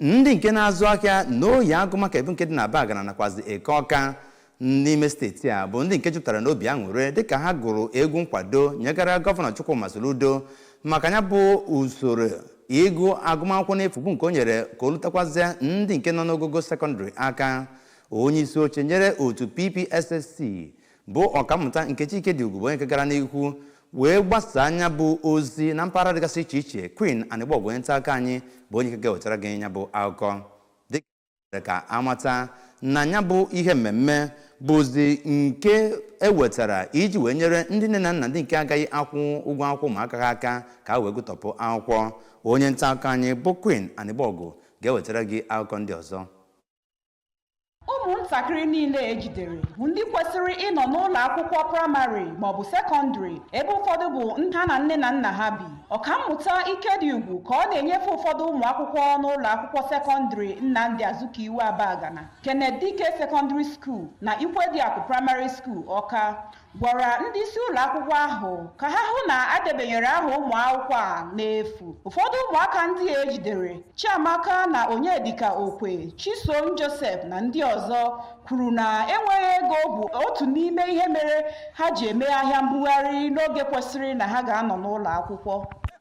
ndị nke na-azụ ahịa n'oyi agụmaka ebe nke dị na Agala nakwazi Eke Ọka n'ime steeti a bụ ndị nke jupụtara n'obi aṅụrị dịka ha gụrụ egwu nkwado nyegara gọvanọ Chukwuma Soludo maka ya bụ usoro ịgụ agụmakwụkwọ n'efu bụ nke o nyere ka o lutekwazie ndị nke nọ n'ogogo sekọndịrị aka. Onye isi oche nyere otu PPSC bụ ọkammụta Nkechi Ikediugwu bụ onye nke gara n'ihu wee gbasaa anya bụ ozi na mpaghara dịgasị iche iche. Queen Anịgbọgụ onye nta aka anyị bụ onye nke ga-ewetara gị ya bụ akụkọ dịka ka amata na ya bụ ihe mmemme bụzi nke ewetara iji wee nyere ndị nne na nna ndị nke agaghị akwụ ụgwọ akwụkwọ ụmụaka ha aka ka ha wee gụtọpụ akwụkwọ. Onye nta aka anyị bụ Queen Anịgbọgụ ga-ewetara gị akụkọ ndị ọzọ. Ụmụntakịrị niile ejidere bụ ndị kwesịrị ịnọ n'ụlọ akwụkwọ praịmarị maọbụ sekọndịrị ebe ụfọdụ bụ ha na nne na nna ha bi. Ọkammụta Ikediugwu ka ọ na-enyefe ụfọdụ ụmụ akwụkwọ n'ụlọ akwụkwọ sekọndịrị Nnamdi Azikiwe Agala, Kenneth Dike Secondary School na Ikwediakụ Primary School Ọka gwara ndị isi ụlọ akwụkwọ ahụ ka ha hụ na adebenyere aha ụmụ akwụkwọ a n'efu. Ụfọdụ ụmụaka ndị ejidere, Chiamaka na Onyedika Okwe, Chisom Joseph na ndị ọzọ, kwuru na enweghị ego bụ otu n'ime ihe mere ha ji eme ahịa mbugharị n'oge kwesịrị na ha ga-anọ n'ụlọ akwụkwọ.